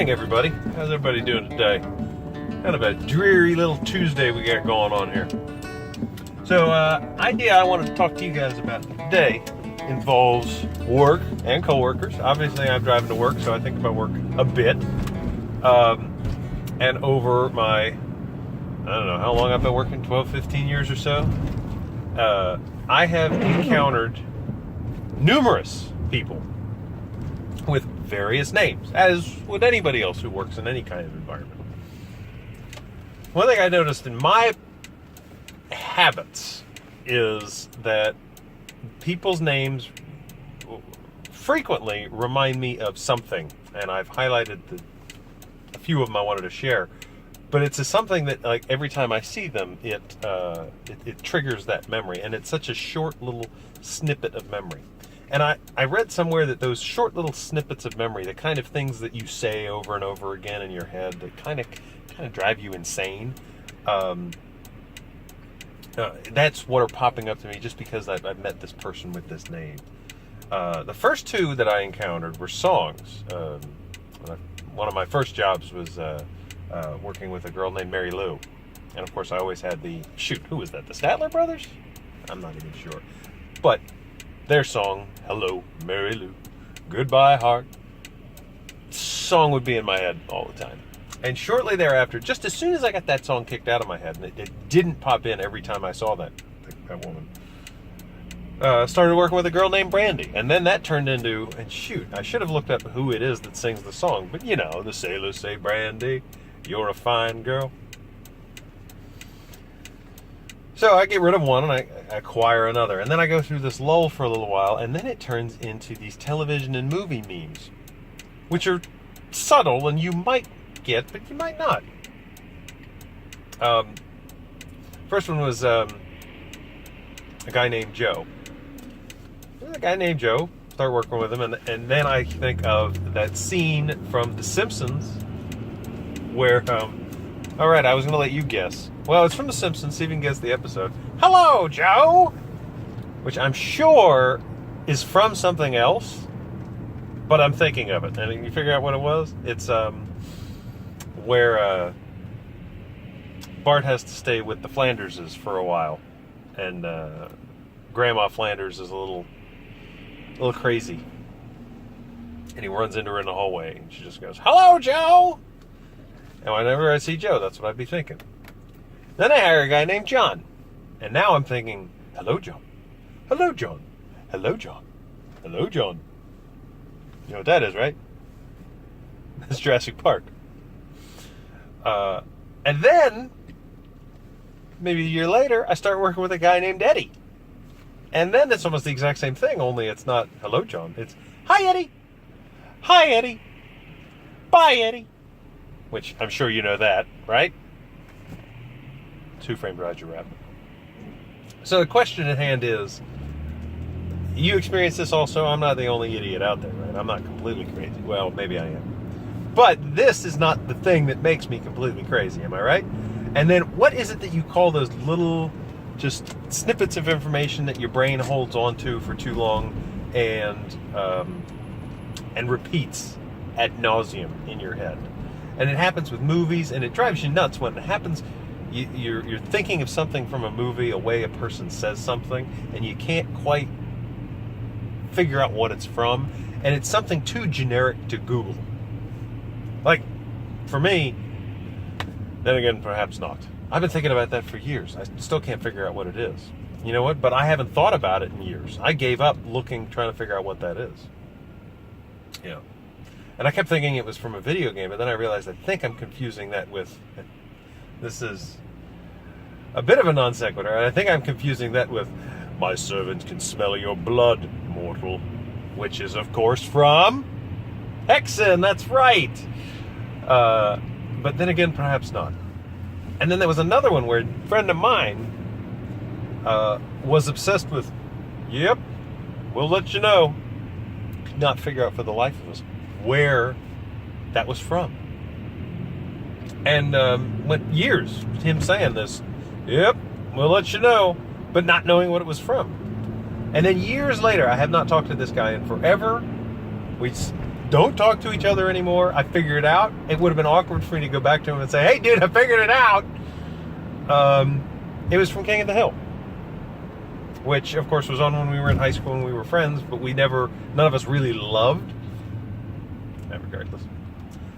morning, everybody. How's everybody doing today? Kind of a dreary little Tuesday we got going on here. So, idea I wanted to talk to you guys about today involves work and coworkers. Obviously, I'm driving to work, so I think about work a bit. And over my, I don't know how long I've been working, 12, 15 years or so, I have encountered numerous people with various names, as would anybody else who works in any kind of environment. One thing I noticed in my habits is that people's names frequently remind me of something, and I've highlighted a few of them I wanted to share. But it's something that, like, every time I see them, it triggers that memory, and it's such a short little snippet of memory. And I read somewhere that those short little snippets of memory, the kind of things that you say over and over again in your head that kind of drive you insane, that's what are popping up to me just because I've met this person with this name. The first two that I encountered were songs. One of my first jobs was working with a girl named Mary Lou. And of course I always had who was that? The Statler Brothers? I'm not even sure. But their song, Hello, Mary Lou, Goodbye Heart, song would be in my head all the time. And shortly thereafter, just as soon as I got that song kicked out of my head, and it didn't pop in every time I saw that woman, started working with a girl named Brandy. And then that turned into, and shoot, I should have looked up who it is that sings the song, but you know, the sailors say, Brandy, you're a fine girl. So I get rid of one and I acquire another. And then I go through this lull for a little while, and then it turns into these television and movie memes, which are subtle and you might get, but you might not. First one was a guy named Joe. There's a guy named Joe. Start working with him, and then I think of that scene from The Simpsons where, all right, I was going to let you guess. Well, it's from The Simpsons. See if you can guess the episode. Hello, Joe! Which I'm sure is from something else, but I'm thinking of it. And you figure out what it was? It's where Bart has to stay with the Flanderses for a while. And Grandma Flanders is a little crazy. And he runs into her in the hallway, and she just goes, Hello, Joe! And whenever I see Joe, that's what I'd be thinking. Then I hire a guy named John. And now I'm thinking, Hello, John. Hello, John. Hello, John. Hello, John. You know what that is, right? That's Jurassic Park. And then, maybe a year later, I start working with a guy named Eddie. And then it's almost the exact same thing, only it's not, Hello, John. It's, Hi, Eddie. Hi, Eddie. Bye, Eddie. Which I'm sure you know that, right? Two-framed Roger Rabbit. So the question at hand is, you experience this also? I'm not the only idiot out there, right? I'm not completely crazy. Well, maybe I am. But this is not the thing that makes me completely crazy, am I right? And then what is it that you call those little just snippets of information that your brain holds on to for too long and repeats ad nauseum in your head? And it happens with movies, and it drives you nuts when it happens. You're thinking of something from a movie, a way a person says something, and you can't quite figure out what it's from, and it's something too generic to Google. Like, for me, then again, perhaps not. I've been thinking about that for years. I still can't figure out what it is. You know what? But I haven't thought about it in years. I gave up trying to figure out what that is. Yeah. And I kept thinking it was from a video game, but then I realized I think I'm confusing that with, this is a bit of a non sequitur, and I think I'm confusing that with, my servant can smell your blood, mortal, which is, of course, from Hexen, that's right. But then again, perhaps not. And then there was another one where a friend of mine was obsessed with, yep, we'll let you know. Could not figure out for the life of us where that was from. And went years with him saying this, yep, we'll let you know, but not knowing what it was from. And then years later, I have not talked to this guy in forever. don't talk to each other anymore. I figured it out. It would have been awkward for me to go back to him and say, hey, dude, I figured it out. It was from King of the Hill, which, of course, was on when we were in high school and we were friends, but none of us really loved. Regardless.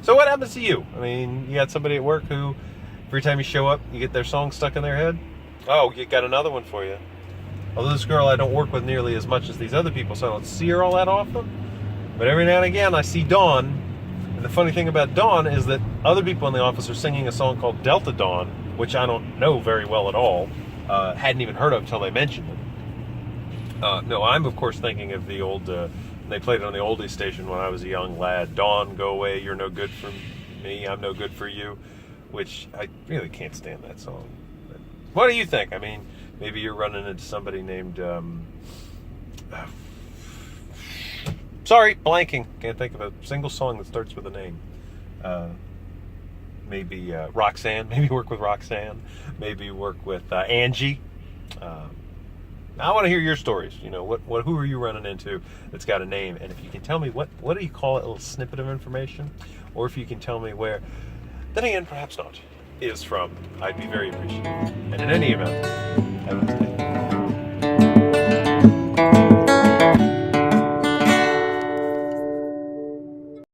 So what happens to you? I mean, you got somebody at work who, every time you show up, you get their song stuck in their head? Oh, you got another one for you. Although this girl I don't work with nearly as much as these other people, so I don't see her all that often. But every now and again, I see Dawn. And the funny thing about Dawn is that other people in the office are singing a song called Delta Dawn, which I don't know very well at all. Hadn't even heard of until they mentioned it. No, I'm, of course, thinking of the old... they played it on the oldies station when I was a young lad. Dawn, go away, you're no good for me, I'm no good for you. Which, I really can't stand that song. But what do you think? I mean, maybe you're running into somebody named... sorry, blanking. Can't think of a single song that starts with a name. Maybe Roxanne. Maybe work with Roxanne. Maybe work with Angie. I want to hear your stories. You know, who are you running into that's got a name? And if you can tell me what do you call it, a little snippet of information, or if you can tell me where, then again, perhaps not, is from, I'd be very appreciative. And in any event, have a nice day.